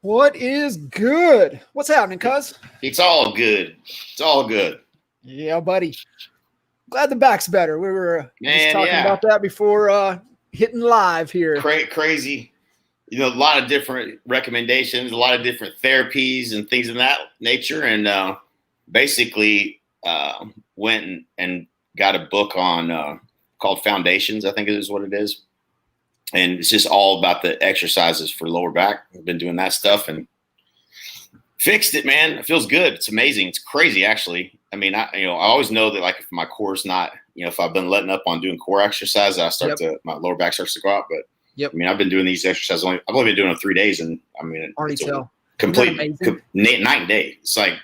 What is good? What's happening, cuz? It's all good. It's all good. Yeah, buddy. Glad the back's better. We were just talking about that before hitting live here. Crazy. You know, a lot of different recommendations, a lot of different therapies and things of that nature. And basically went and got a book on called Foundations, I think is what it is. And it's just all about the exercises for lower back. I've been doing that stuff and fixed it, man. It feels good. It's amazing. It's crazy, actually. I mean, I always know that, like, if my core's not, if I've been letting up on doing core exercise, my lower back starts to go out. But I mean, I've been doing these exercises I've only been doing them 3 days, and I mean, it's a complete night and day. It's like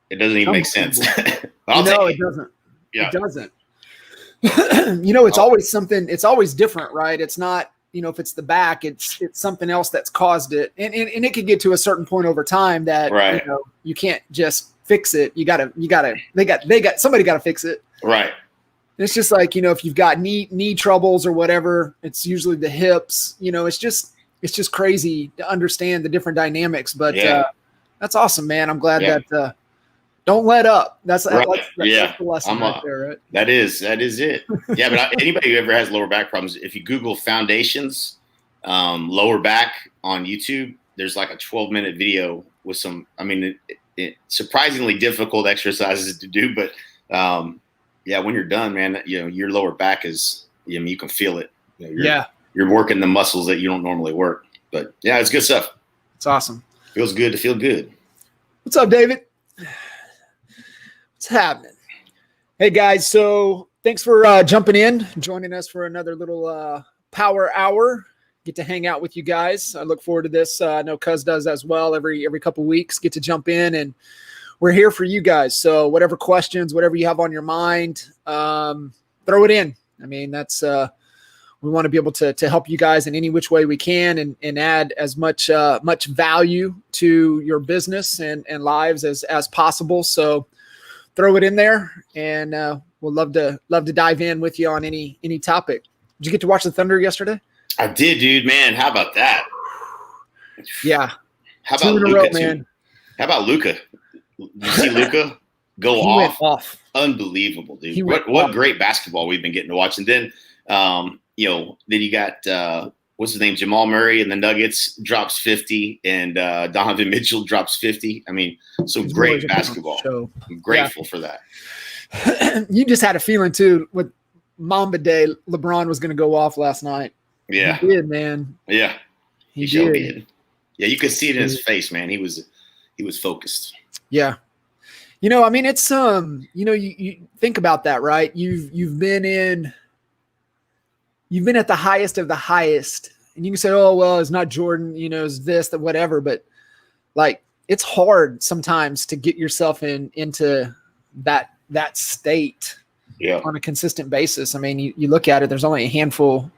it doesn't even make sense. It doesn't. Yeah. It doesn't. It's always something. It's always different, right? It's not. If it's the back, it's something else that's caused it, and it could get to a certain point over time that you can't just fix it. Somebody got to fix it. Right. And it's just like, if you've got knee troubles or whatever, it's usually the hips. It's just crazy to understand the different dynamics. But that's awesome, man. I'm glad that don't let up. That's the lesson right there, right? That is it. Yeah, but anybody who ever has lower back problems, if you Google Foundations lower back on YouTube, there's like a 12-minute video with some, surprisingly difficult exercises to do. But when you're done, man, your lower back is, you can feel it. You're working the muscles that you don't normally work. But yeah, it's good stuff. It's awesome. Feels good to feel good. What's up, David? What's happening? Hey guys, so thanks for jumping in, joining us for another little power hour. Get to hang out with you guys. I look forward to this. I know Cuz does as well. Every couple weeks, get to jump in, and we're here for you guys. So whatever questions, whatever you have on your mind, throw it in. I mean, that's we want to be able to help you guys in any which way we can, and add as much value to your business and lives as possible. So throw it in there, and we'll love to dive in with you on any topic. Did you get to watch the Thunder yesterday? I did, dude. Man, how about that? Yeah. How about Luka, man? How about Luka? You see Luka go off? Went off. Unbelievable, dude. What great basketball we've been getting to watch. And then, then you got what's his name? Jamal Murray and the Nuggets drops 50, and Donovan Mitchell drops 50. I mean, so great basketball. I'm grateful for that. You just had a feeling too with Mamba Day, LeBron was going to go off last night. Yeah, he did, man. Yeah, he did. Yeah, you could see it in his face, man. He was focused. Yeah. It's you think about that, right? You've been at the highest of the highest, and you can say, oh, well, it's not Jordan, it's this, that, whatever. But like, it's hard sometimes to get yourself into that state on a consistent basis. I mean, you look at it, there's only a handful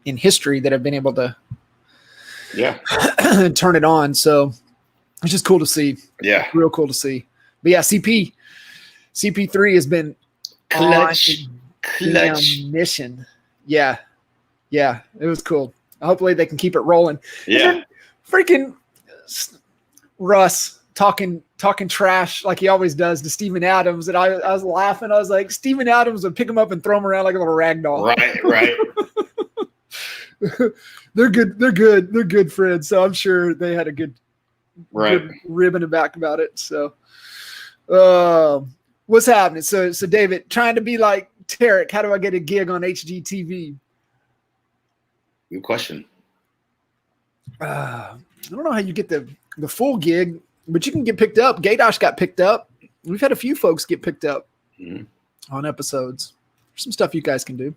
in history that have been able to turn it on. So it's just cool to see. Yeah. Real cool to see. But yeah, CP3 has been clutch mission. Yeah. Yeah. It was cool. Hopefully they can keep it rolling. Yeah. Freaking Russ talking trash like he always does to Steven Adams. And I was laughing. I was like, Steven Adams would pick him up and throw him around like a little rag doll. Right. They're good friends. So I'm sure they had a good rib in the back about it. So what's happening? So David, trying to be like Tarek, how do I get a gig on HGTV? Good question. I don't know how you get the full gig, but you can get picked up. Gaydosh got picked up. We've had a few folks get picked up on episodes. There's some stuff you guys can do.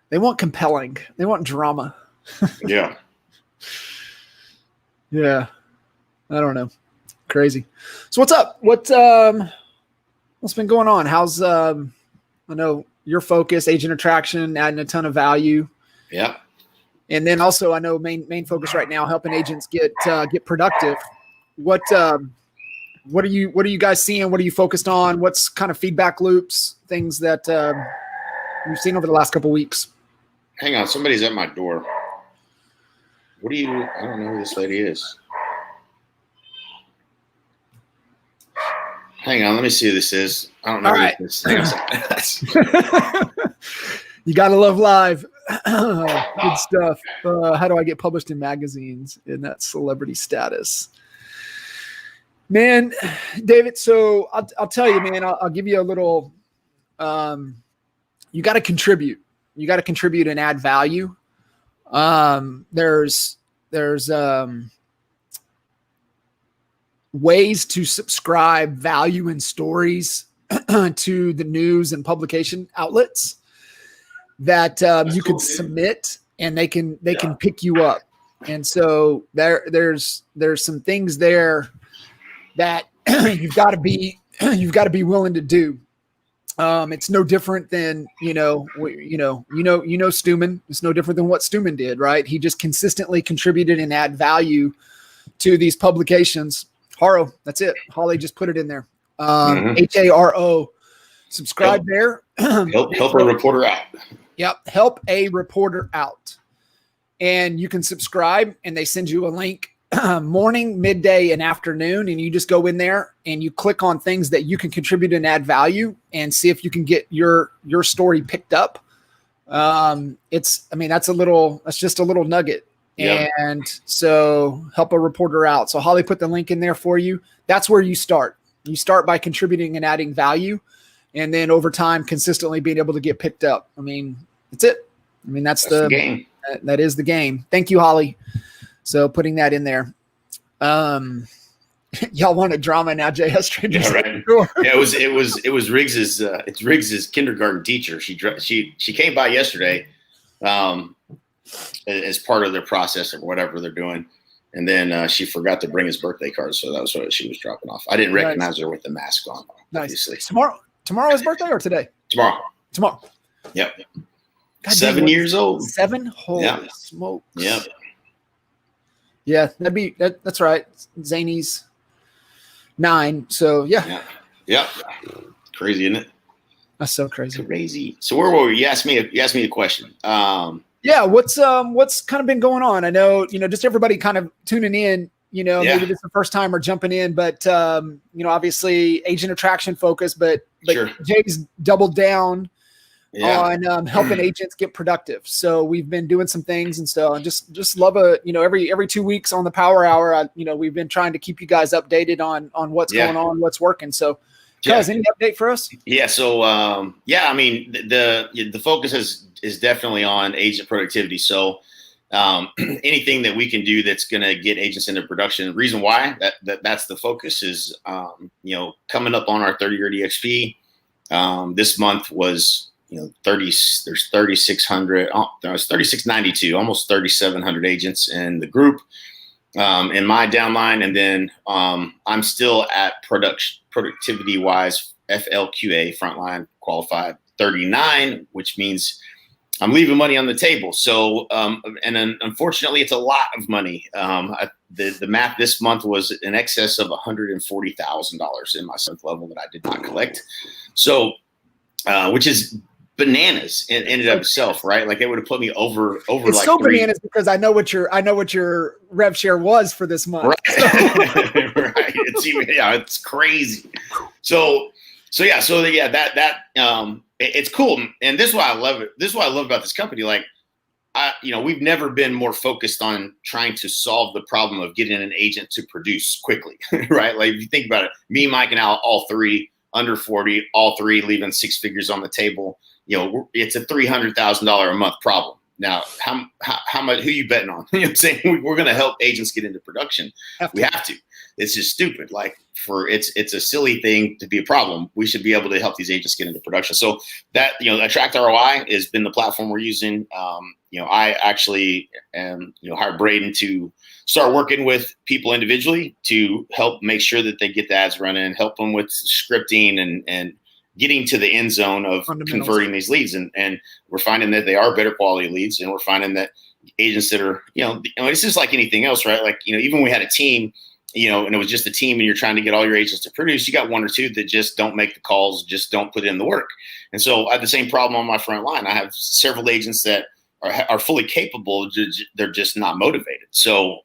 They want compelling. They want drama. Yeah. Yeah. I don't know. Crazy. So what's up? What's been going on? How's I know your focus, agent attraction, adding a ton of value. Yeah. And then also I know main focus right now, helping agents get productive. What are you guys seeing? What are you focused on? What's kind of feedback loops, things that you've seen over the last couple of weeks? Hang on, somebody's at my door. I don't know who this lady is. Hang on, let me see who this is. I don't know. All right. This is. You gotta love live. Good stuff. How do I get published in magazines in that celebrity status? Man, David, so I'll tell you, man, I'll give you a little, you got to contribute. You got to contribute and add value. There's ways to subscribe value and stories to the news and publication outlets that you can submit, and they can pick you up. And so there's some things there that you've got to be willing to do. It's no different than, Stuman. It's no different than what Stuman did, right? He just consistently contributed and add value to these publications. Haro, that's it. Holly just put it in there. HARO. Subscribe there. Help a reporter out. Yep. Help a reporter out. And you can subscribe, and they send you a link morning, midday, and afternoon. And you just go in there and you click on things that you can contribute and add value and see if you can get your story picked up. That's just a little nugget. Yep. And so help a reporter out. So Holly put the link in there for you. That's where you start. You start by contributing and adding value. And then over time, consistently being able to get picked up. I mean, that's it. I mean, that's the game. That is the game. Thank you, Holly. So putting that in there. Y'all want a drama now, JS strangers. Yeah, right. Yeah, it was Riggs's. It's Riggs's kindergarten teacher. She came by yesterday, as part of their process or whatever they're doing, and then she forgot to bring his birthday card, so that was what she was dropping off. I didn't recognize her with the mask on. Nice. Obviously. Tomorrow his birthday or today? Tomorrow. Yep. God, 7 years old. 7? Holy smokes. Yep. Yeah, that's right. Zany's 9. So yeah. Yep. Crazy, isn't it? That's so crazy. So where were we? You asked me a question. Yeah, what's kind of been going on? I know, just everybody kind of tuning in, maybe this is the first time we're jumping in, but obviously agent attraction focus, but sure. Jay's doubled down on helping agents get productive. So we've been doing some things, and so I just love every 2 weeks on the Power Hour. We've been trying to keep you guys updated on what's going on, what's working. So, guys, any update for us? Yeah. So I mean the focus is definitely on agent productivity. So anything that we can do that's going to get agents into production. The reason why that's the focus is coming up on our 30-year DXP. This month was there's 3,600. There's 3,692, almost 3,700 agents in the group in my downline, and then I'm still at productivity wise FLQA frontline qualified 39, which means I'm leaving money on the table. So and then unfortunately it's a lot of money. The math this month was in excess of $140,000 in my 7th level that I did not collect. So which is bananas in and of itself, right? Like it would have put me over. It's like so bananas because I know what your rev share was for this month. Right. Right. It's crazy. So it's cool, and this is why I love it. This is what I love about this company. Like, we've never been more focused on trying to solve the problem of getting an agent to produce quickly, right? Like if you think about it, me, Mike, and Al, all three under 40, all three leaving 6 figures on the table. It's a $300,000 a month problem. Now, how much? Who you betting on? You know what I'm saying? We're going to help agents get into production. We have to. It's just stupid. Like it's a silly thing to be a problem. We should be able to help these agents get into production. So that Attract ROI has been the platform we're using. I actually hired Braden to start working with people individually to help make sure that they get the ads running, help them with scripting and getting to the end zone of converting these leads. And we're finding that they are better quality leads. And we're finding that agents that are, it's just like anything else, right? Like, even when we had a team, and it was just a team and you're trying to get all your agents to produce, you got 1 or 2 that just don't make the calls, just don't put in the work. And so I had the same problem on my front line. I have several agents that are fully capable. They're just not motivated. So,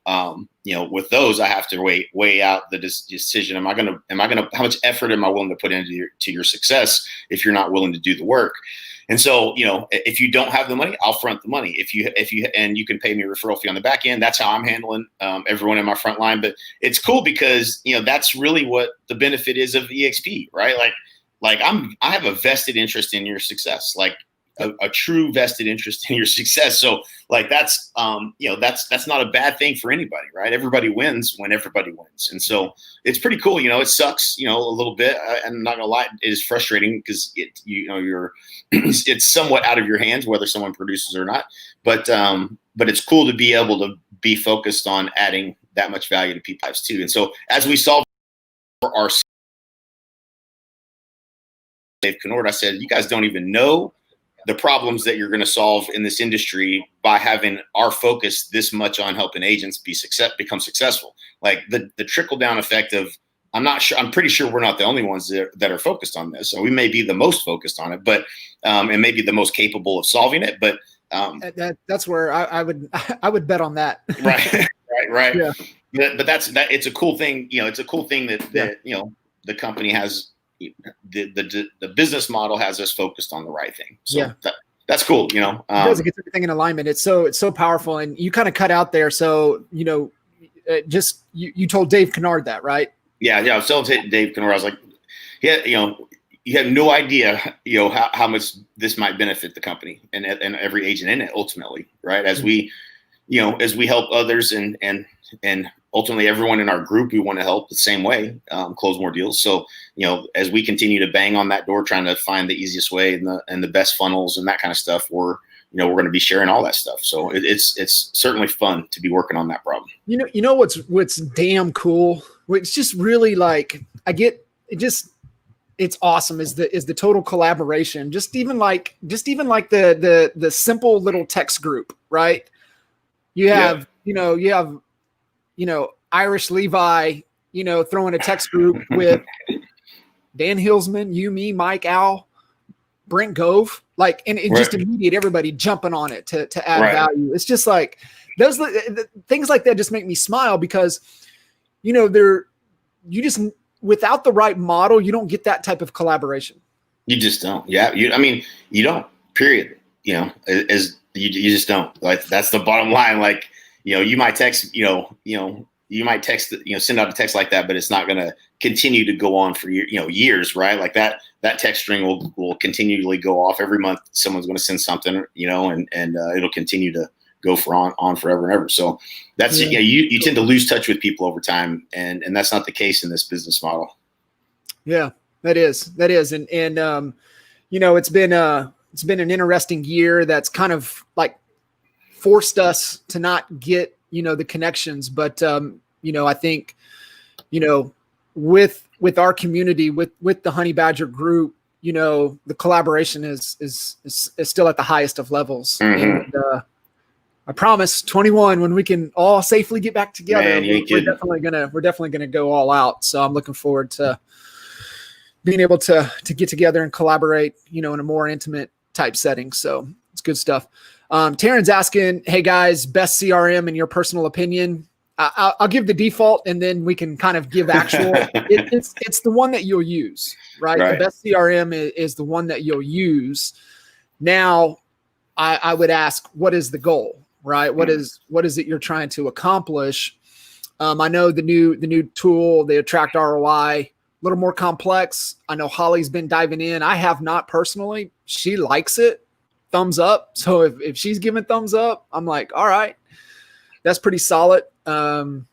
with those, I have to weigh out the decision. Am I going to, how much effort am I willing to put into your success if you're not willing to do the work? And so, if you don't have the money, I'll front the money. And you can pay me a referral fee on the back end. That's how I'm handling everyone in my front line. But it's cool because, that's really what the benefit is of EXP, right? Like I have a vested interest in your success, like a true vested interest in your success. So like, that's not a bad thing for anybody, right? Everybody wins when everybody wins. And so it's pretty cool. It sucks, a little bit. I'm not gonna lie. It is frustrating because it's somewhat out of your hands, whether someone produces or not, but it's cool to be able to be focused on adding that much value to people's lives too. And so as we solve for our Dave Kennard, I said, you guys don't even know the problems that you're going to solve in this industry by having our focus this much on helping agents become successful. Like the trickle down effect of, I'm pretty sure we're not the only ones that are focused on this. So we may be the most focused on it, but and maybe the most capable of solving it. But that's where I would bet on that. Right. Yeah. But it's a cool thing. It's a cool thing that the company has. The business model has us focused on the right thing. So that's cool. It does, it gets everything in alignment. It's so powerful. And you kind of cut out there. So, just, you told Dave Kennard that, right? Yeah. I was telling Dave Kennard, I was like, you have no idea, how much this might benefit the company and every agent in it ultimately. Right. As we help others and ultimately everyone in our group, we want to help the same way, close more deals. So, as we continue to bang on that door, trying to find the easiest way and the best funnels and that kind of stuff, we're going to be sharing all that stuff. So it's certainly fun to be working on that problem. What's damn cool. It's just really like, it's awesome is the total collaboration. Just even like the simple little text group, right? You have, Irish Levi, throwing a text group with Dan Hillsman, you, me, Mike, Al, Brent Gove, like, and it just immediate everybody jumping on it to add value. It's just like those things like that just make me smile because, without the right model, you don't get that type of collaboration. You just don't. Yeah. You don't, period. You just don't. Like, that's the bottom line. Like, you might text, you might text, send out a text like that, but it's not going to continue to go on for years, right? Like that text string will continually go off every month. Someone's going to send something, and it'll continue to go on forever and ever. So that's you tend to lose touch with people over time, and that's not the case in this business model. Yeah, that is, and it's been an interesting year that's kind of like forced us to not get the connections, but I think with our community, with the Honey Badger group, the collaboration is still at the highest of levels. And I promise 21, when we can all safely get back together, we're definitely gonna go all out. So I'm looking forward to being able to get together and collaborate, in a more intimate type setting. So it's good stuff. Taryn's asking, hey guys, best CRM in your personal opinion? I'll give the default and then we can kind of give actual. It's the one that you'll use, right? The best CRM is the one that you'll use. Now, I would ask, what is the goal, right? What is it you're trying to accomplish? I know the new tool, the Attract ROI, a little more complex. I know Holly's been diving in. I have not personally. She likes it. Thumbs up. So if she's giving thumbs up, I'm like, all right, that's pretty solid. KV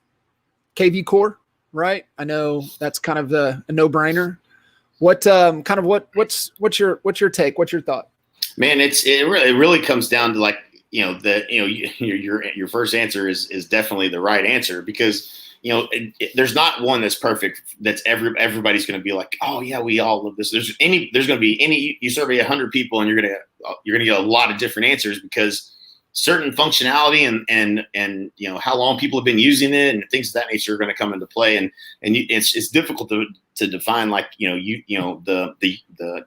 Core, right? I know that's kind of a no-brainer. What's your take? What's your thought? Man, it really comes down to like, your first answer is definitely the right answer because, there's not one that's perfect. That's everybody's going to be like, oh yeah, we all love this. There's going to be you survey 100 people and you're going to get a lot of different answers because certain functionality and how long people have been using it and things of that nature are going to come into play. And it's difficult to define like, the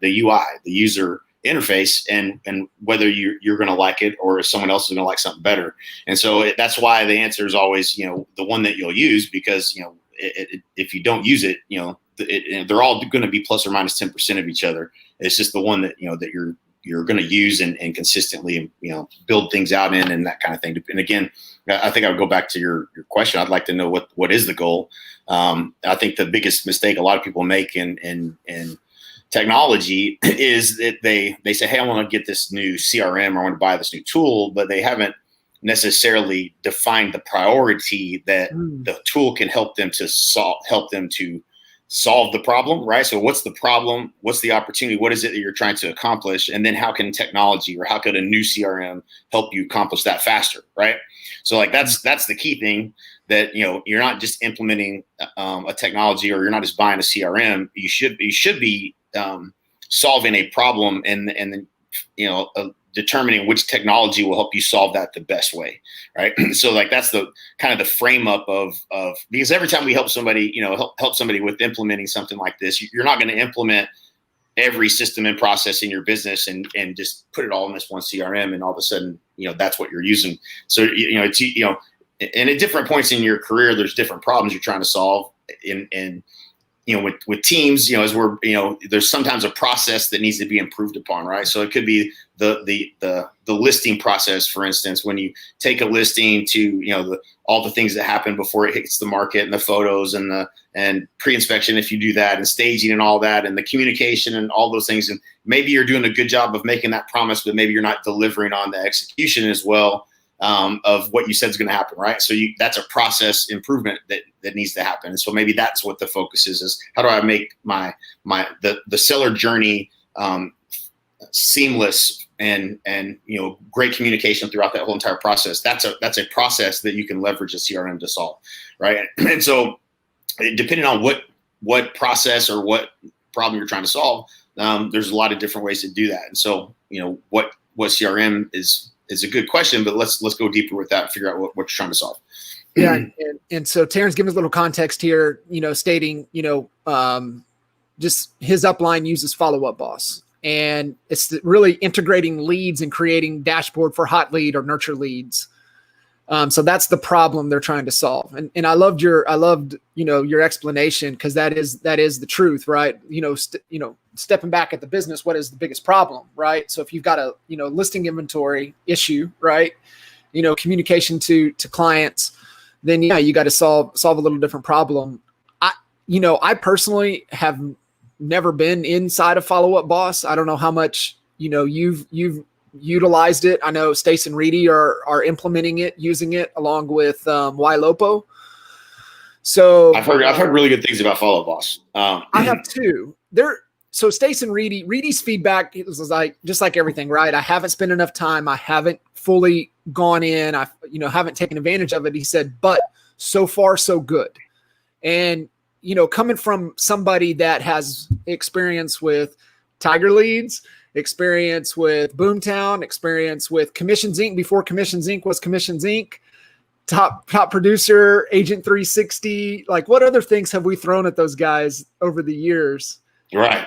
UI, the user interface, and whether you're going to like it or if someone else is going to like something better. And so that's why the answer is always, the one that you'll use, because, if you don't use it, they're all going to be plus or minus 10% of each other. It's just the one that, that you're going to use and consistently, build things out in, and that kind of thing. And again, I think I would go back to your question. I'd like to know what is the goal. I think the biggest mistake a lot of people make in technology is that they say, hey, I want to get this new CRM, or I want to buy this new tool, but they haven't necessarily defined the priority that the tool can help them to solve the problem, right? So what's the problem? What's the opportunity? What is it that you're trying to accomplish? And then how can technology, or how could a new CRM help you accomplish that faster, right? So like that's the key thing, that you're not just implementing a technology, or you're not just buying a CRM. You should be solving a problem, and then determining which technology will help you solve that the best way, right? So like that's the kind of the frame up of because every time we help somebody, help somebody with implementing something like this, you're not going to implement every system and process in your business and just put it all in this one CRM, and all of a sudden, that's what you're using. So and at different points in your career, there's different problems you're trying to solve. With teams, as we're, there's sometimes a process that needs to be improved upon, right? So it could be the listing process, for instance, when you take a listing to, all the things that happen before it hits the market, and the photos and pre-inspection, if you do that, and staging and all that, and the communication and all those things. And maybe you're doing a good job of making that promise, but maybe you're not delivering on the execution as well. Of what you said is going to happen, right? So that's a process improvement that needs to happen. And so maybe that's what the focus is how do I make the seller journey seamless and great communication throughout that whole entire process. That's a process that you can leverage a CRM to solve, right? And so depending on what process or what problem you're trying to solve, there's a lot of different ways to do that. And so what CRM is a good question, but let's go deeper with that and figure out what you're trying to solve. Yeah. And so Terrence, give us a little context here, stating, just his upline uses Follow Up Boss, and it's really integrating leads and creating dashboard for hot lead or nurture leads. So that's the problem they're trying to solve. And I loved your explanation, because that is the truth, right? Stepping back at the business, what is the biggest problem, right? So if you've got a, listing inventory issue, right? Communication to clients, then you got to solve a little different problem. I personally have never been inside of Follow Up Boss. I don't know how much, you've utilized it. I know Stace and Reedy are implementing it, using it along with YLOPO. So I've heard really good things about Follow Up Boss. I have too. So Stace and Reedy's feedback, it was like, just like everything, right? I haven't spent enough time. I haven't fully gone in. I haven't taken advantage of it. He said, but so far so good. And coming from somebody that has experience with Tiger Leads, experience with Boomtown, experience with Commissions Inc. before Commissions Inc. was Commissions Inc., top producer, Agent 360. Like, what other things have we thrown at those guys over the years? Right.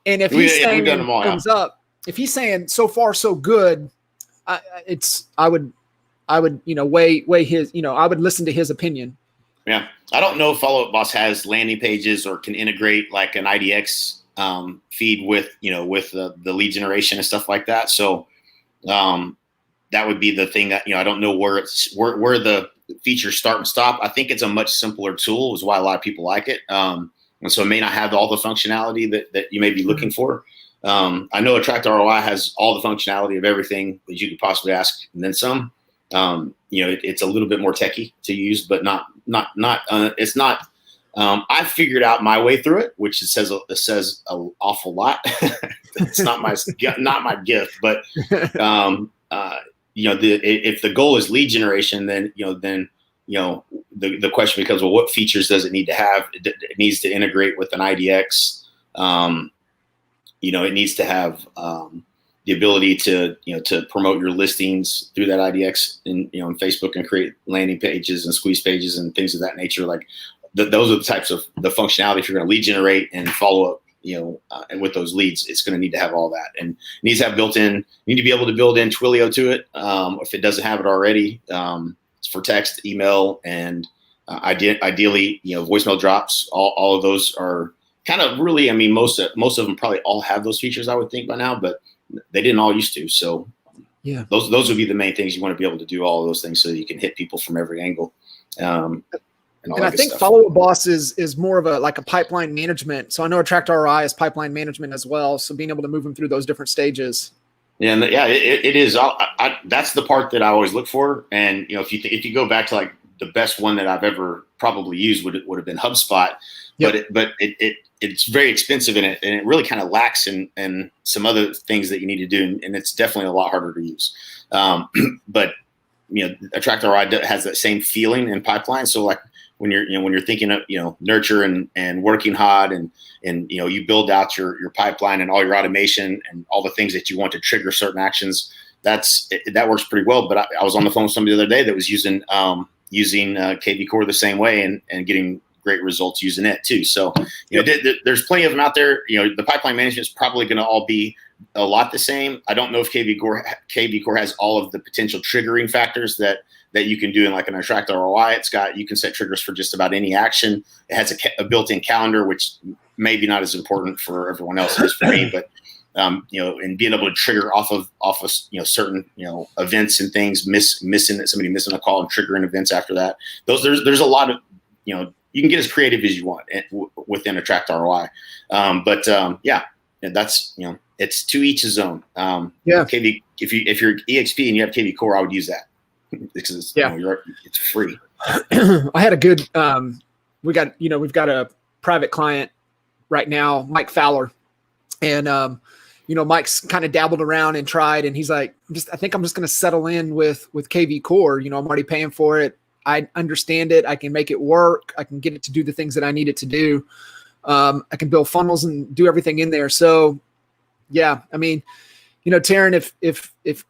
And if he's saying thumbs up, if he's saying so far so good, I would weigh his, I would listen to his opinion. Yeah. I don't know if Follow Up Boss has landing pages or can integrate like an IDX feed with the lead generation and stuff like that. So that would be the thing that, I don't know where the features start and stop. I think it's a much simpler tool, is why a lot of people like it. And so it may not have all the functionality that you may be looking for. I know Attract ROI has all the functionality of everything that you could possibly ask, and then some. It's a little bit more techy to use, but it's not. I figured out my way through it, which it says an awful lot. It's not my gift, but if the goal is lead generation, then the question becomes, well, what features does it need to have? It needs to integrate with an IDX. It needs to have the ability to promote your listings through that IDX in Facebook, and create landing pages and squeeze pages and things of that nature. Like those are the types of the functionality if you're going to lead generate and follow up and with those leads, it's going to need to have all that, and it needs to have built-in. You need to be able to build in Twilio to it if it doesn't have it already. It's for text, email, and ideally, voicemail drops. All of those are kind of really. I mean, most of them probably all have those features, I would think, by now, but they didn't all used to. So yeah, those would be the main things. You want to be able to do all of those things so that you can hit people from every angle. And I think Follow Up Boss is more of a pipeline management. So I know Attract ROI is pipeline management as well. So being able to move them through those different stages. Yeah, and it is. That's the part that I always look for. And if you go back to like the best one that I've ever probably used would have been HubSpot. Yep. But it's very expensive in it, and it really kind of lacks in some other things that you need to do, and it's definitely a lot harder to use. But Attract ROI has that same feeling in pipeline. So like, when you're thinking of nurture and working hard and you build out your pipeline and all your automation and all the things that you want to trigger certain actions, that works pretty well. But I was on the phone with somebody the other day that was using KV Core the same way and getting great results using it too. So there's plenty of them out there. The pipeline management is probably going to all be a lot the same. I don't know if KV Core has all of the potential triggering factors that you can do in like an Attract ROI. You can set triggers for just about any action. It has a built-in calendar, which maybe not as important for everyone else as for me, but and being able to trigger off of certain events and things, somebody missing a call and triggering events after that. There's a lot of you can get as creative as you want within Attract ROI, but that's it's to each his own. KV, if you're EXP and you have KV Core, I would use that because it's free. I had a good we've got a private client right now, Mike Fowler, and Mike's kind of dabbled around and tried, and he's like, I think I'm just going to settle in with KV Core. I'm already paying for it. I understand it. I can make it work. I can get it to do the things that I need it to do. I can build funnels and do everything in there. So yeah, I mean, Taryn, if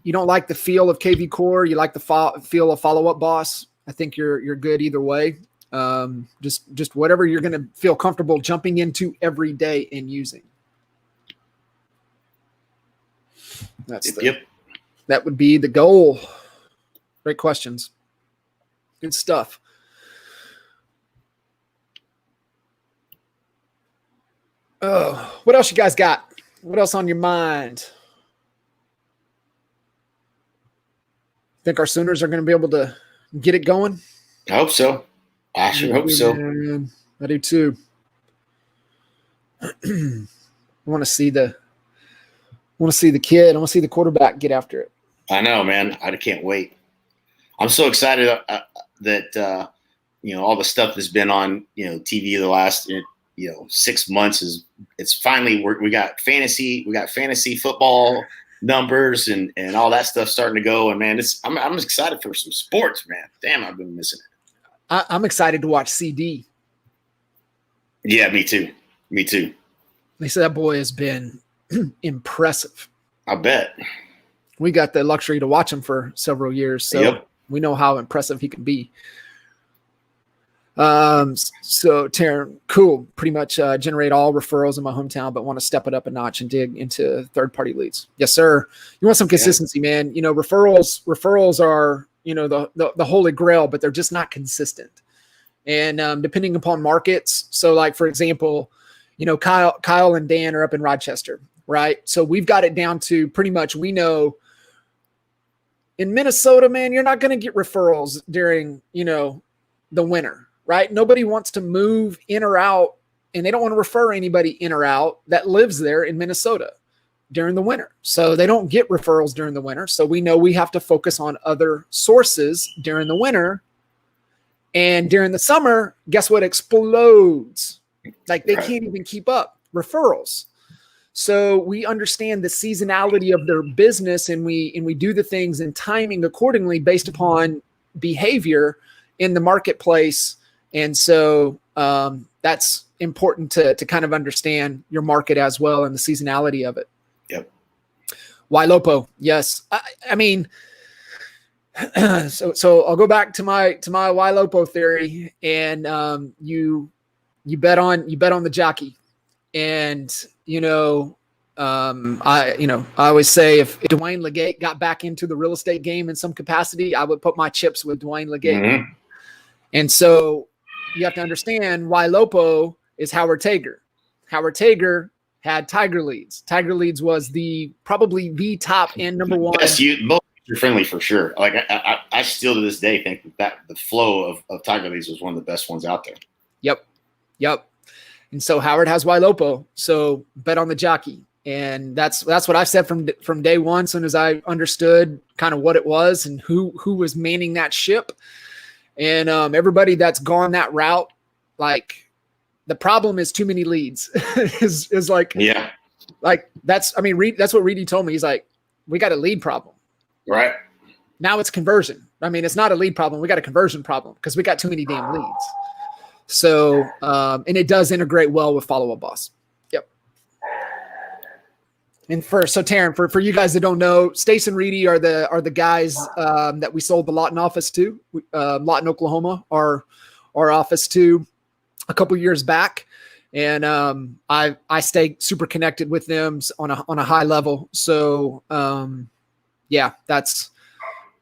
you don't like the feel of KV Core, you like the feel of Follow Up Boss, I think you're good either way. Just whatever you're going to feel comfortable jumping into every day and using. That would be the goal. Great questions. Good stuff. Oh, what else you guys got? What else on your mind? Think our Sooners are going to be able to get it going? I hope so. I sure hope so. Man, I do too. I want to see the kid. I want to see the quarterback get after it. I know, man. I can't wait. I'm so excited that all the stuff that's been on TV the last 6 months it's finally we got fantasy football numbers and all that stuff starting to go, and man, I'm excited for some sports, man. Damn, I've been missing it. I'm excited to watch CD. Yeah, me too. They said that boy has been impressive. I bet. We got the luxury to watch him for several years, so we know how impressive he can be. So Taryn, cool. Pretty much generate all referrals in my hometown, but want to step it up a notch and dig into third-party leads. Yes, sir. You want some consistency, man. Referrals are the holy grail, but they're just not consistent. And depending upon markets, so like for example, Kyle and Dan are up in Rochester, right? So we've got it down to pretty much we know. In Minnesota, man, you're not going to get referrals during, the winter, right? Nobody wants to move in or out, and they don't want to refer anybody in or out that lives there in Minnesota during the winter. So they don't get referrals during the winter. So we know we have to focus on other sources during the winter. And during the summer, guess what explodes? Like they can't even keep up referrals. So we understand the seasonality of their business, and we do the things and timing accordingly based upon behavior in the marketplace. And so that's important to kind of understand your market as well and the seasonality of it. Yep. YLOPO, yes. I mean, so I'll go back to my YLOPO theory, and you bet on the jockey. And, I always say if Dwayne Legate got back into the real estate game in some capacity, I would put my chips with Dwayne Legate. Mm-hmm. And so you have to understand why Lopo is Howard Tager. Howard Tager had Tiger Leads. Tiger Leads was probably the top and number one. Yes, most user friendly for sure. Like I still to this day think that the flow of Tiger Leads was one of the best ones out there. Yep. And so Howard has Lopo. So bet on the jockey. And that's what I've said from day one, as soon as I understood kind of what it was and who was manning that ship. And everybody that's gone that route, like the problem is too many leads is like, yeah, like that's what Reedy told me. He's like, we got a lead problem. Right. Now it's conversion. I mean, it's not a lead problem. We got a conversion problem because we got too many damn leads. So, and it does integrate well with Follow Up Boss. Yep. And so Taryn, for you guys that don't know, Stace and Reedy are the guys that we sold the Lawton office to, Lawton, Oklahoma, our office to a couple years back. And I stay super connected with them on a high level. So yeah, that's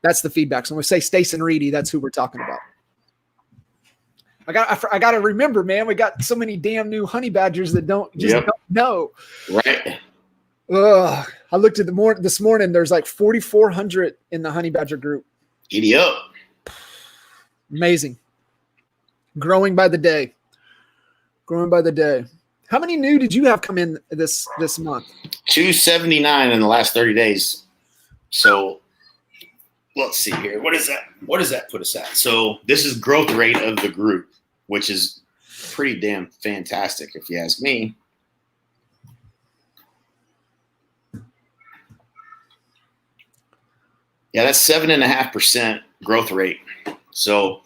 the feedback. So when we say Stace and Reedy, that's who we're talking about. I got to remember, man, we got so many damn new honey badgers that don't know. Right. I looked at this morning. There's like 4,400 in the honey badger group. Giddy up. Amazing. Growing by the day. How many new did you have come in this month? 279 in the last 30 days. So let's see here. What is that? What does that put us at? So this is growth rate of the group, which is pretty damn fantastic if you ask me. Yeah, that's 7.5% growth rate. So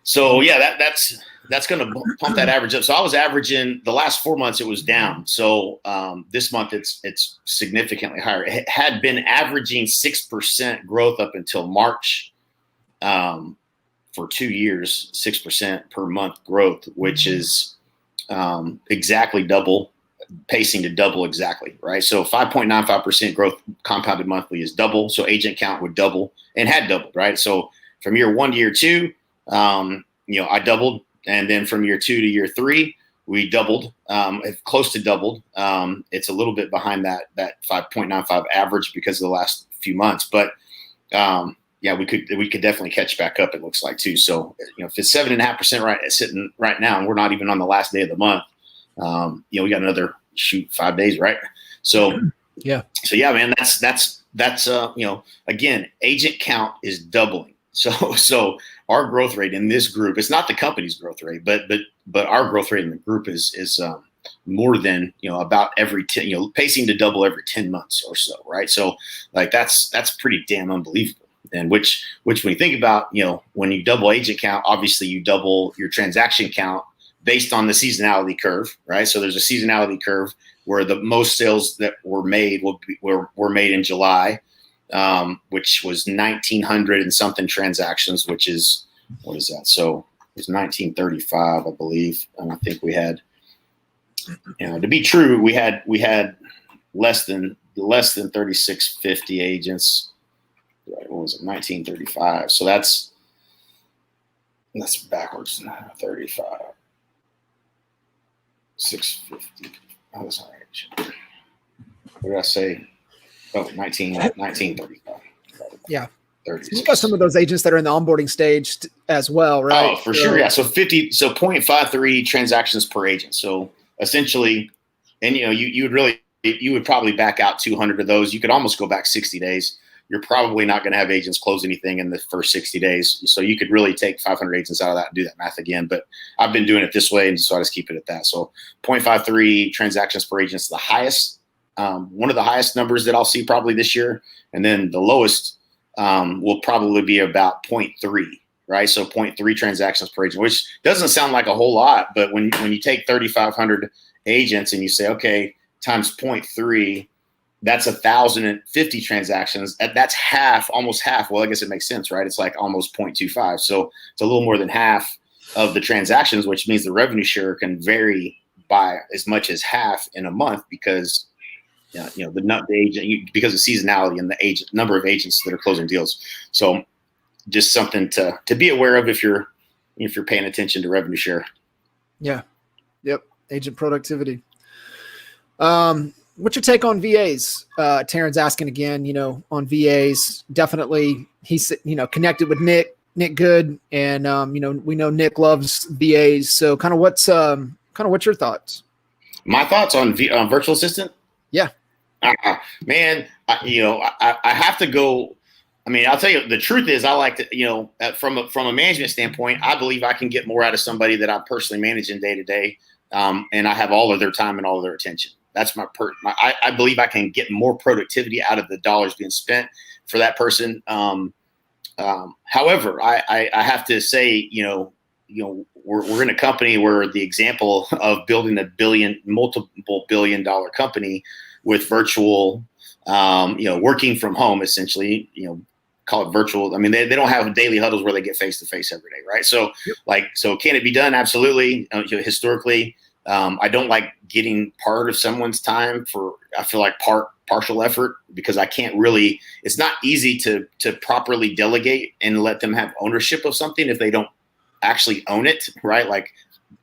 yeah, that's going to pump that average up. So I was averaging the last 4 months, it was down. So this month it's significantly higher. It had been averaging 6% growth up until March for 2 years, 6% per month growth, which is exactly double, pacing to double exactly, right? So 5.95% growth compounded monthly is double. So agent count would double and had doubled, right? So from year 1 to year 2, I doubled. And then from year 2 to year 3, we doubled, close to doubled. It's a little bit behind that 5.95 average because of the last few months. But yeah, we could definitely catch back up, it looks like, too. So, if it's 7.5% right sitting right now, and we're not even on the last day of the month, we got another 5 days, right? So yeah, man, that's again, agent count is doubling. So our growth rate in this group, it's not the company's growth rate, but our growth rate in the group is more than, about every 10, pacing to double every 10 months or so. Right. So like, that's pretty damn unbelievable. And which when you think about, when you double agent count, obviously you double your transaction count based on the seasonality curve. Right. So there's a seasonality curve where the most sales that were made were made in July. Which was 1,900 and something transactions, which is, what is that? So it was 1935, I believe. And I think we had, to be true, we had less than 3,650 agents. What was it? 1935. So that's backwards. 35. 650. Oh, that's all right. What did I say? Oh, 1935. Yeah. 36. You've got some of those agents that are in the onboarding stage as well, right? Oh, for sure. Yeah. So 0.53 transactions per agent. So essentially, and you would probably back out 200 of those. You could almost go back 60 days. You're probably not going to have agents close anything in the first 60 days. So you could really take 500 agents out of that and do that math again. But I've been doing it this way, and so I just keep it at that. So 0.53 transactions per agent is the highest. One of the highest numbers that I'll see probably this year. And then the lowest will probably be about 0.3, right? So 0.3 transactions per agent, which doesn't sound like a whole lot, but when you take 3,500 agents and you say, okay, times 0.3, that's 1,050 transactions. That's almost half. Well, I guess it makes sense, right? It's like almost 0.25. So it's a little more than half of the transactions, which means the revenue share can vary by as much as half in a month because the agent, because of seasonality and the number of agents that are closing deals. So just something to be aware of if you're paying attention to revenue share. Yeah. Yep. Agent productivity. What's your take on VAs? Taryn's asking again, on VAs. Definitely he's, connected with Nick Good. And, we know Nick loves VAs. So kind of what's your thoughts? My thoughts on virtual assistant? Yeah. Man, I have to go. I mean, I'll tell you, the truth is I like to, from a management standpoint, I believe I can get more out of somebody that I'm personally managing day to day. And I have all of their time and all of their attention. That's I believe I can get more productivity out of the dollars being spent for that person. However, I have to say, we're in a company where the example of building multiple billion-dollar company with virtual, working from home, essentially, call it virtual. I mean, they don't have daily huddles where they get face-to-face every day. Right. So so can it be done? Absolutely. Historically, I don't like getting part of someone's time I feel like partial effort because I can't really, it's not easy to properly delegate and let them have ownership of something if they don't actually own it, right? Like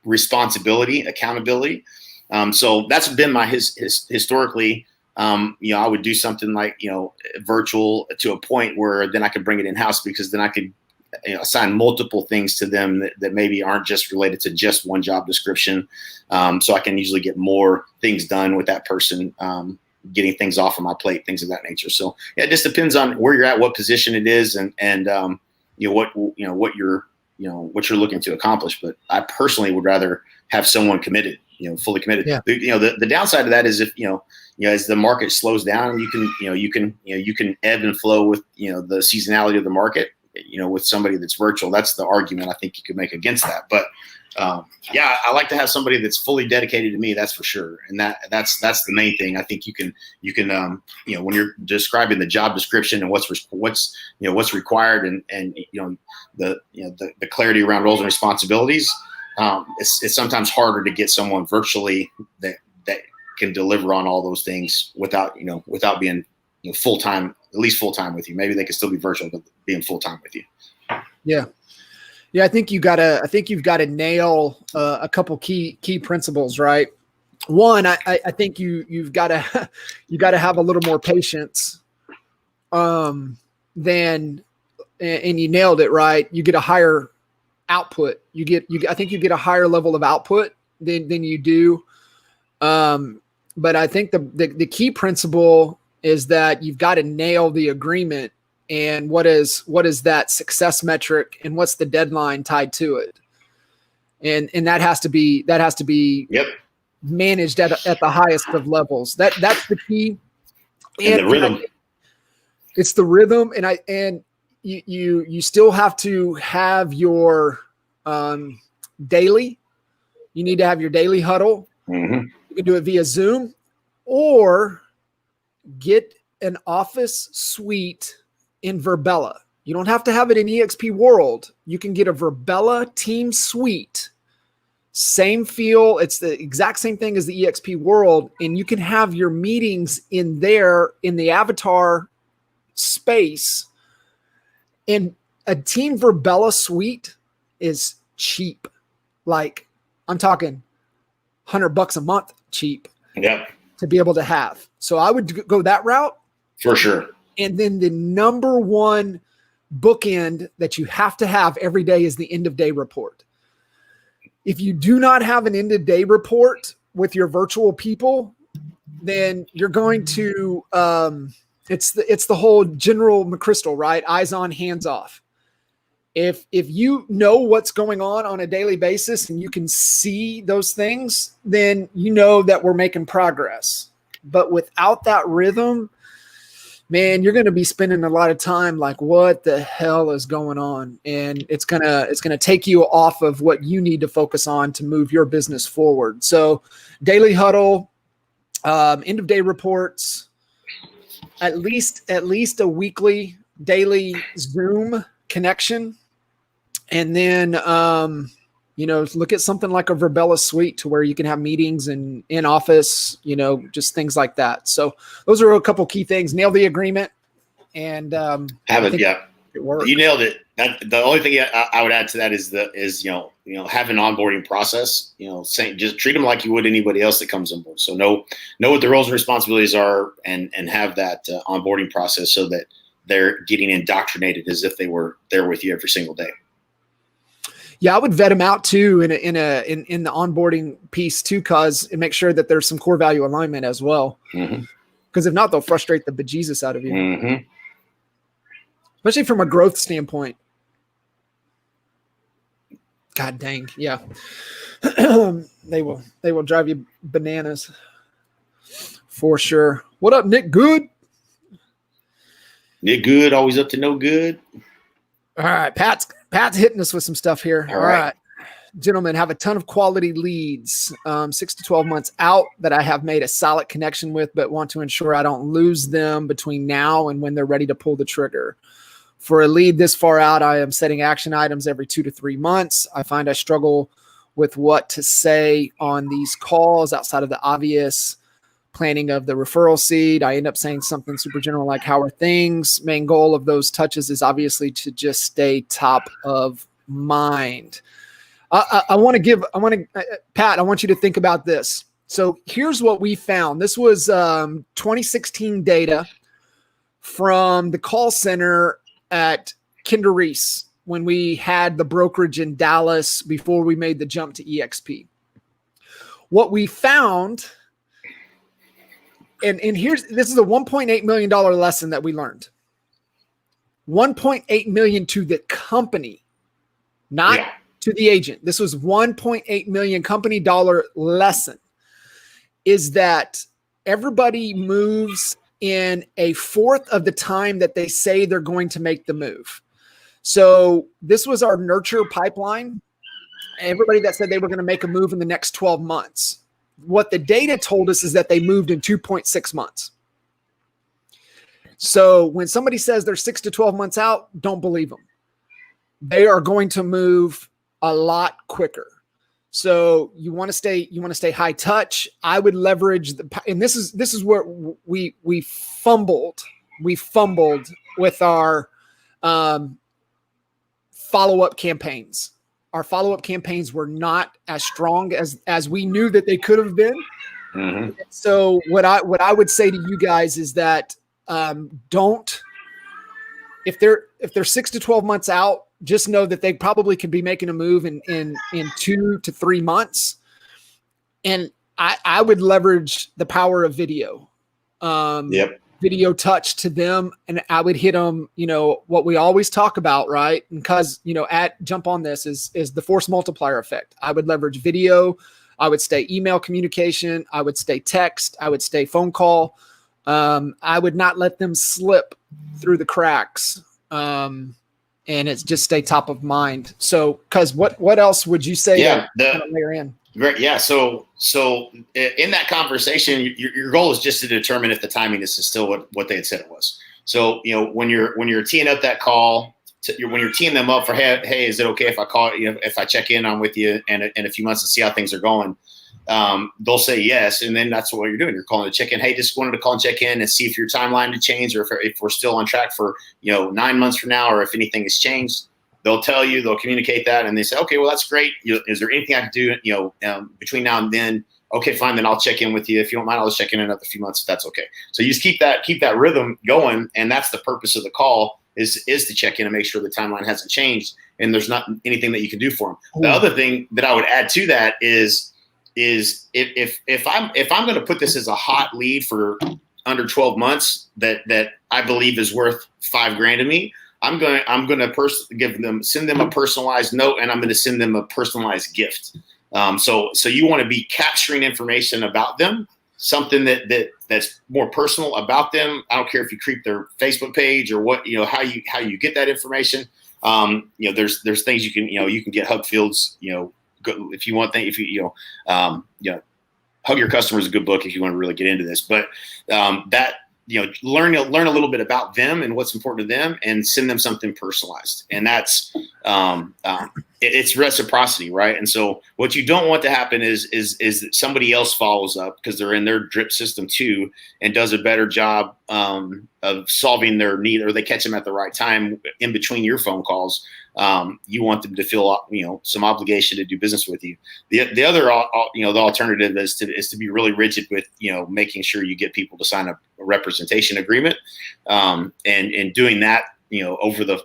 responsibility, accountability. So that's been my historically. I would do something like virtual to a point where then I could bring it in house because then I could assign multiple things to them that maybe aren't just related to just one job description. So I can usually get more things done with that person, getting things off of my plate, things of that nature. So yeah, it just depends on where you're at, what position it is, and what you're looking to accomplish. But I personally would rather have someone committed, fully committed. Yeah. The downside of that is if, as the market slows down, you can ebb and flow with, the seasonality of the market, with somebody that's virtual. That's the argument I think you could make against that. But I like to have somebody that's fully dedicated to me. That's for sure. And that's the main thing. I think you can when you're describing the job description and what's required and the clarity around roles and responsibilities, it's sometimes harder to get someone virtually that can deliver on all those things without being full-time, at least full-time with you. Maybe they can still be virtual, but being full-time with you. Yeah. Yeah. I think you've got to nail a couple key principles, right? One, I think you've got to have a little more patience, and you nailed it, right? You get a higher output. I think you get a higher level of output than you do. But I think the key principle is that you've got to nail the agreement and what is that success metric and what's the deadline tied to it. And that has to be Yep. managed at the highest of levels. That's the key. And the rhythm. It's the rhythm. And you still have to have your daily. You need to have your daily huddle. Mm-hmm. You can do it via Zoom or get an office suite in Verbella. You don't have to have it in EXP World. You can get a Verbella team suite. Same feel. It's the exact same thing as the EXP World. And you can have your meetings in there in the avatar space. And a team Verbella suite is cheap. Like I'm talking $100 a month cheap. Yeah. To be able to have. So I would go that route. For sure. And then the number one bookend that you have to have every day is the end of day report. If you do not have an end of day report with your virtual people, then you're going to, it's the whole General McChrystal, right? Eyes on, hands off. If you know what's going on a daily basis and you can see those things, then you know that we're making progress. But without that rhythm, man, you're going to be spending a lot of time like, what the hell is going on? And it's going to take you off of what you need to focus on to move your business forward. So daily huddle, end of day reports, at least a weekly, daily Zoom connection. And then, look at something like a Verbella suite to where you can have meetings and in office, just things like that. So those are a couple key things. Nail the agreement and have it. Yeah. It works. You nailed it. The only thing I would add to that is have an onboarding process. Just treat them like you would anybody else that comes on board. So know what the roles and responsibilities are, and have that onboarding process so that they're getting indoctrinated as if they were there with you every single day. Yeah, I would vet them out too in the onboarding piece too, cause make sure that there's some core value alignment as well. Because if not, they'll frustrate the bejesus out of you. Especially from a growth standpoint. God dang. Yeah. They will drive you bananas for sure. What up, Nick Good? Nick Good, always up to no good. All right. Pat's hitting us with some stuff here. All right. Gentlemen, have a ton of quality leads, 6 to 12 months out that I have made a solid connection with, but want to ensure I don't lose them between now and when they're ready to pull the trigger. For a lead this far out, I am setting action items every 2 to 3 months. I find I struggle with what to say on these calls outside of the obvious planning of the referral seed. I end up saying something super general like, how are things? Main goal of those touches is obviously to just stay top of mind. Pat, I want you to think about this. So here's what we found. This was 2016 data from the call center at Kinder Reese when we had the brokerage in Dallas before we made the jump to EXP. What we found, and this is a $1.8 million lesson that we learned. $1.8 million to the company, not to the agent. This was $1.8 million company dollar lesson, is that everybody moves in a fourth of the time that they say they're going to make the move. So this was our nurture pipeline. Everybody that said they were going to make a move in the next 12 months. What the data told us is that they moved in 2.6 months. So when somebody says they're 6 to 12 months out, don't believe them. They are going to move a lot quicker. So you want to stay high touch. I would leverage and this is where we fumbled with our follow-up campaigns. Our follow-up campaigns were not as strong as we knew that they could have been. So what I would say to you guys is that if they're 6 to 12 months out, just know that they probably could be making a move in 2 to 3 months. And I would leverage the power of video, video touch to them. And I would hit them, what we always talk about, right? Because, jump on this is the force multiplier effect. I would leverage video. I would stay email communication. I would stay text. I would stay phone call. I would not let them slip through the cracks. And it's just stay top of mind. So, cause what else would you say? Layer in? Great. Yeah. So in that conversation, your goal is just to determine if the timing is still what they had said it was. So, when you're teeing up that call, when you're teeing them up for, hey, is it okay if I call, if I check in on with you in a few months and see how things are going? They'll say yes. And then that's what you're doing. You're calling to check in. Hey, just wanted to call and check in and see if your timeline to change or if we're still on track for, 9 months from now, or if anything has changed. They'll tell you, they'll communicate that. And they say, okay, well, that's great. Is there anything I can do, between now and then? Okay, fine. Then I'll check in with you. If you don't mind, I'll just check in another few months if that's okay. So you just keep that rhythm going. And that's the purpose of the call is to check in and make sure the timeline hasn't changed and there's not anything that you can do for them. Ooh. The other thing that I would add to that is if I'm going to put this as a hot lead for under 12 months that I believe is worth $5,000 to me, I'm going to send them a personalized note, and I'm going to send them a personalized gift. So you want to be capturing information about them, something that's more personal about them. I don't care if you creep their Facebook page or what, how you get that information. There's things you can get Hug Fields, if you want things, Hug Your Customer is a good book if you want to really get into this, but learn a little bit about them and what's important to them and send them something personalized. And that's it's reciprocity, right? And so what you don't want to happen is that somebody else follows up because they're in their drip system too and does a better job of solving their need, or they catch them at the right time in between your phone calls. You want them to feel, some obligation to do business with you. The other, the alternative is to be really rigid with, making sure you get people to sign a representation agreement, and doing that, over the,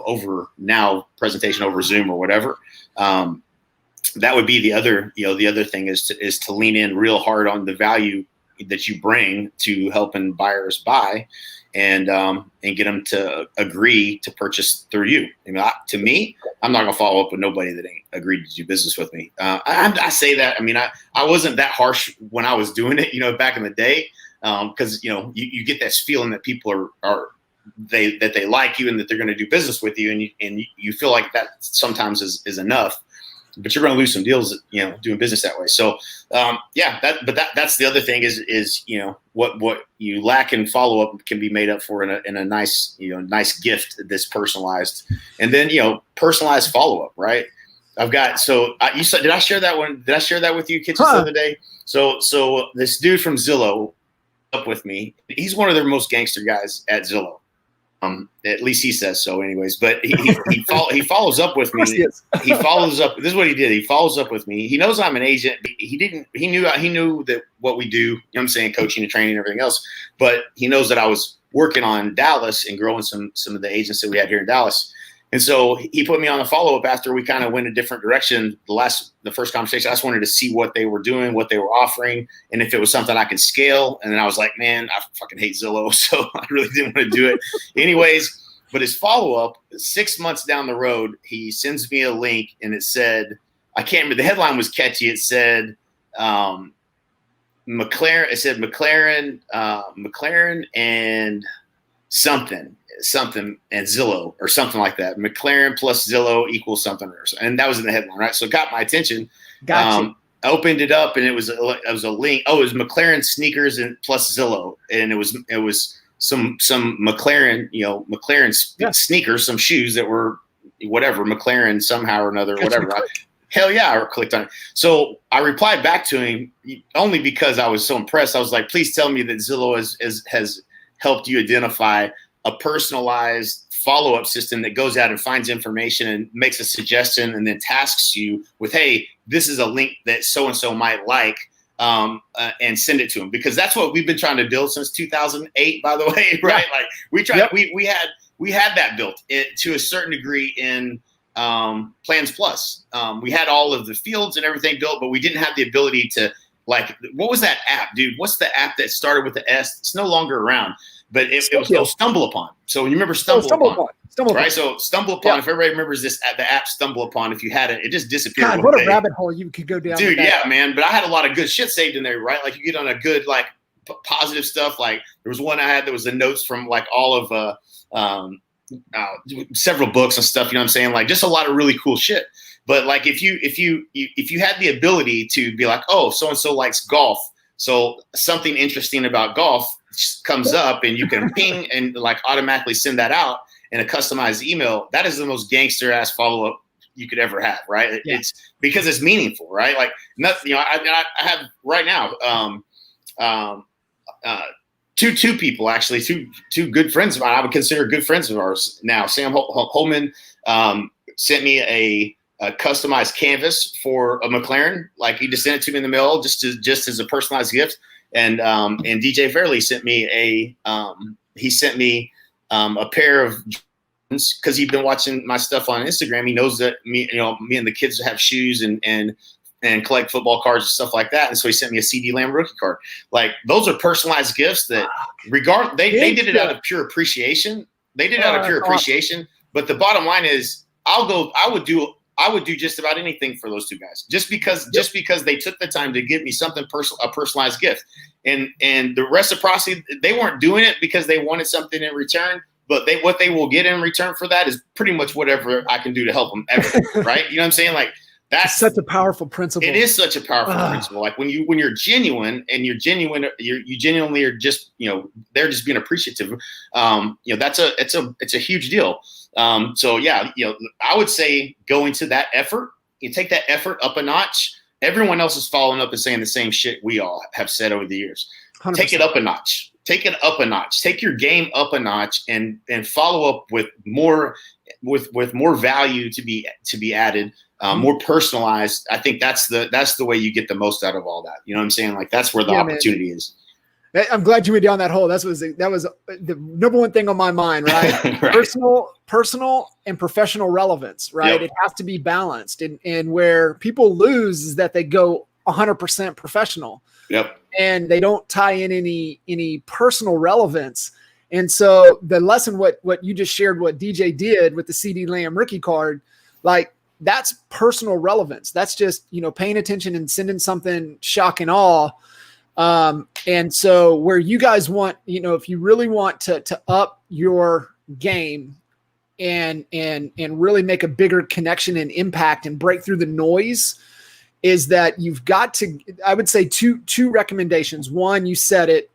over now presentation over Zoom or whatever. That would be the other thing is to lean in real hard on the value that you bring to helping buyers buy, and get them to agree to purchase through you. To me, I'm not gonna follow up with nobody that ain't agreed to do business with me. I say that. I wasn't that harsh when I was doing it, back in the day, because you get this feeling that people are they like you and that they're going to do business with you, and you feel like that sometimes is enough, but you're going to lose some deals, doing business that way. So, that's the other thing is what you lack in follow up can be made up for in a nice gift that's personalized, and then personalized follow up, right? I've got you said, did I share that one? Did I share that with you, Kitchens, the other day? So this dude from Zillow up with me. He's one of their most gangster guys at Zillow. At least he says so anyways, but he follows up with me. He follows up. This is what he did. He follows up with me. He knows I'm an agent. He knew that what we do, I'm saying, coaching and training and everything else, but he knows that I was working on Dallas and growing some of the agents that we had here in Dallas. And so he put me on a follow-up after we kind of went a different direction. The first conversation, I just wanted to see what they were doing, what they were offering, and if it was something I could scale. And then I was like, man, I fucking hate Zillow, so I really didn't want to do it. Anyways, but his follow-up, 6 months down the road, he sends me a link, and it said, I can't remember, the headline was catchy. It said McLaren. It said McLaren and something and Zillow or something like that. McLaren plus Zillow equals something, and that was in the headline, right? So it got my attention. Gotcha. I opened it up, and it was a link. Oh, it was McLaren sneakers and plus Zillow, and it was some McLaren sneakers, some shoes that were whatever McLaren somehow or another, whatever. Hell yeah, I clicked on it. So I replied back to him only because I was so impressed. I was like, please tell me that Zillow has helped you identify a personalized follow-up system that goes out and finds information and makes a suggestion and then tasks you with, hey, this is a link that so-and-so might like, and send it to them. Because that's what we've been trying to build since 2008, by the way, right? Yeah. Like we tried, yep. we had that built to a certain degree in Plans Plus. We had all of the fields and everything built, but we didn't have the ability to, like, what was that app, dude? What's the app that started with the S? It's no longer around. But it was Stumble Upon. So you remember Stumble Upon, right? So Stumble Upon, yeah. If everybody remembers the app Stumble Upon, if you had it, it just disappeared. God, what a rabbit hole you could go down. Dude, yeah, man. But I had a lot of good shit saved in there, right? Like you get on a good, like, positive stuff. Like there was one I had that was the notes from like all of several books and stuff. You know what I'm saying? Like just a lot of really cool shit. But like if you had the ability to be like, oh, so and so likes golf, so something interesting about golf comes up and you can ping and like automatically send that out in a customized email. That is the most gangster ass follow-up you could ever have, right? Yeah. It's because it's meaningful, right? Like nothing, I have right now two people, actually two good friends of mine. I would consider good friends of ours now. Sam Holman sent me a customized canvas for a McLaren. Like he just sent it to me in the mail just as a personalized gift. And DJ Fairley sent me a pair of jeans because he'd been watching my stuff on Instagram. He knows that me and the kids have shoes and collect football cards and stuff like that. And so he sent me a CD Lamb rookie card. Like those are personalized gifts that they did it out of pure appreciation. They did it out of pure appreciation. But the bottom line is I would do just about anything for those two guys, just because they took the time to give me something a personalized gift, and the reciprocity, they weren't doing it because they wanted something in return, but what they will get in return for that is pretty much whatever I can do to help them ever, right? You know what I'm saying? That's such a powerful principle. It is such a powerful principle. Like when you're genuine and you genuinely are just, they're just being appreciative. It's a huge deal. So yeah, I would say go into that effort. You take that effort up a notch. Everyone else is following up and saying the same shit we all have said over the years. 100%. Take it up a notch. Take it up a notch. Take your game up a notch and follow up with more value to be added. More personalized. I think that's the way you get the most out of all that. You know what I'm saying? Like that's where the opportunity is. I'm glad you went down that hole. That was the number one thing on my mind, right? Right. Personal and professional relevance, right? Yep. It has to be balanced. And where people lose is that they go 100% professional. Yep. And they don't tie in any personal relevance. And so the lesson, what you just shared, what DJ did with the CD Lamb rookie card, like, that's personal relevance. That's just, paying attention and sending something shock and awe. And so where you guys want, if you really want to up your game and really make a bigger connection and impact and break through the noise, is that you've got to, I would say two recommendations. One, you said it,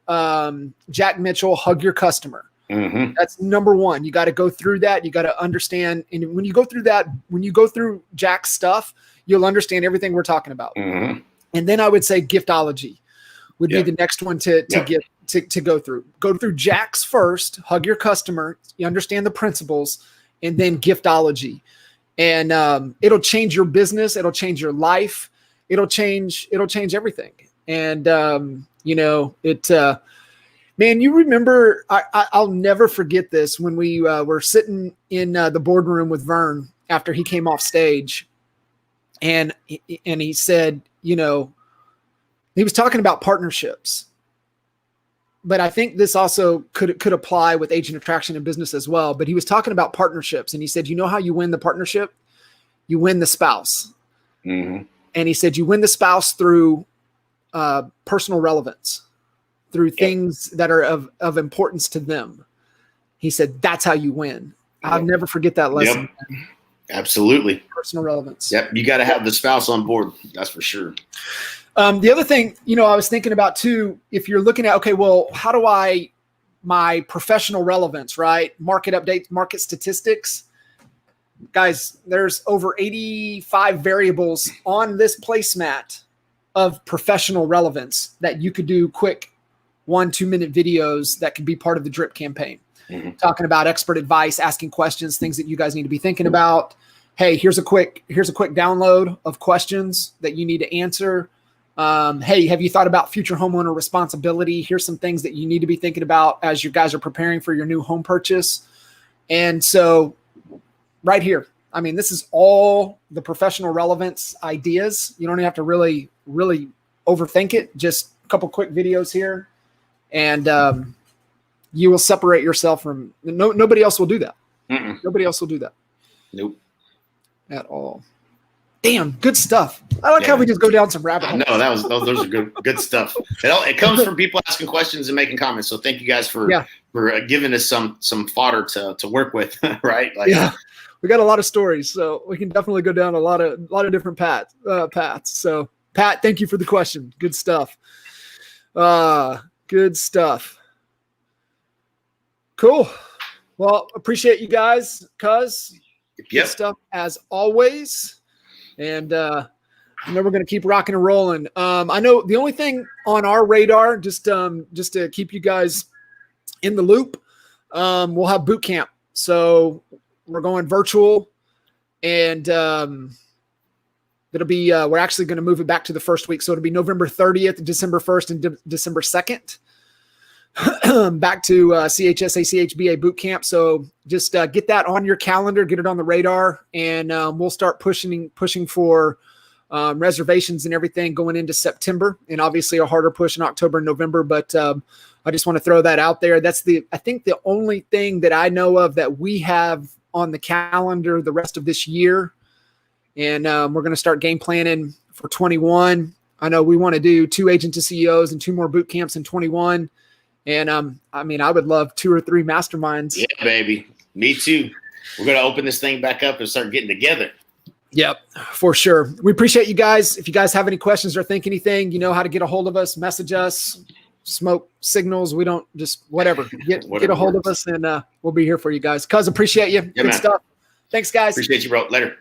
Jack Mitchell, hug your customer. Mm-hmm. That's number one. You got to go through that. You got to understand. And when you go through that, when you go through Jack's stuff, you'll understand everything we're talking about. Mm-hmm. And then I would say giftology would be the next one to go through. Go through Jack's first, hug your customer, you understand the principles, and then giftology. And it'll change your business. It'll change your life. It'll change everything. And, man, you remember, I'll never forget this when we were sitting in the boardroom with Vern after he came off stage. And he said, he was talking about partnerships. But I think this also could apply with agent attraction and business as well. But he was talking about partnerships. And he said, how you win the partnership? You win the spouse. Mm-hmm. And he said, you win the spouse through personal relevance, through things that are of importance to them. He said, that's how you win. I'll never forget that lesson. Yep. Absolutely. Personal relevance. Yep. You got to have the spouse on board. That's for sure. The other thing, I was thinking about too, if you're looking at, okay, well, how do my professional relevance, right? Market updates, market statistics. Guys, there's over 85 variables on this placemat of professional relevance that you could do quick 1-2 minute videos that could be part of the drip campaign. Mm-hmm. Talking about expert advice, asking questions, things that you guys need to be thinking about. Hey, here's a quick download of questions that you need to answer. Hey, have you thought about future homeowner responsibility? Here's some things that you need to be thinking about as you guys are preparing for your new home purchase. And so right here, this is all the professional relevance ideas. You don't have to really, really overthink it. Just a couple quick videos here. And you will separate yourself from nobody else will do that. Mm-mm. Nobody else will do that. Nope. At all. Damn, good stuff. I like how we just go down some rabbit holes. No, those are good stuff. It comes from people asking questions and making comments. So thank you guys for giving us some fodder to work with, right? We got a lot of stories, so we can definitely go down a lot of different paths. So Pat, thank you for the question. Good stuff. Good stuff. Cool. Well, appreciate you guys, cuz. Good stuff as always. And I know we're going to keep rocking and rolling. I know the only thing on our radar, just to keep you guys in the loop, we'll have boot camp. So we're going virtual, and it'll be we're actually going to move it back to the first week. So it'll be November 30th, December 1st, and December 2nd. Back to CHSA CHBA boot camp. So just get that on your calendar, get it on the radar, and we'll start pushing for reservations and everything going into September, and obviously a harder push in October and November. But I just want to throw that out there. That's I think the only thing that I know of that we have on the calendar the rest of this year. And we're going to start game planning for 21. I know we want to do 2 agent to CEOs and 2 more boot camps in 21. And I would love 2 or 3 masterminds. Yeah, baby. Me too. We're going to open this thing back up and start getting together. Yep, for sure. We appreciate you guys. If you guys have any questions or think anything, you know how to get a hold of us, message us, smoke signals. We don't just whatever. Get a hold of us, and we'll be here for you guys. Cuz, appreciate you. Yeah, Good man. stuff. Thanks, guys. Appreciate you, bro. Later.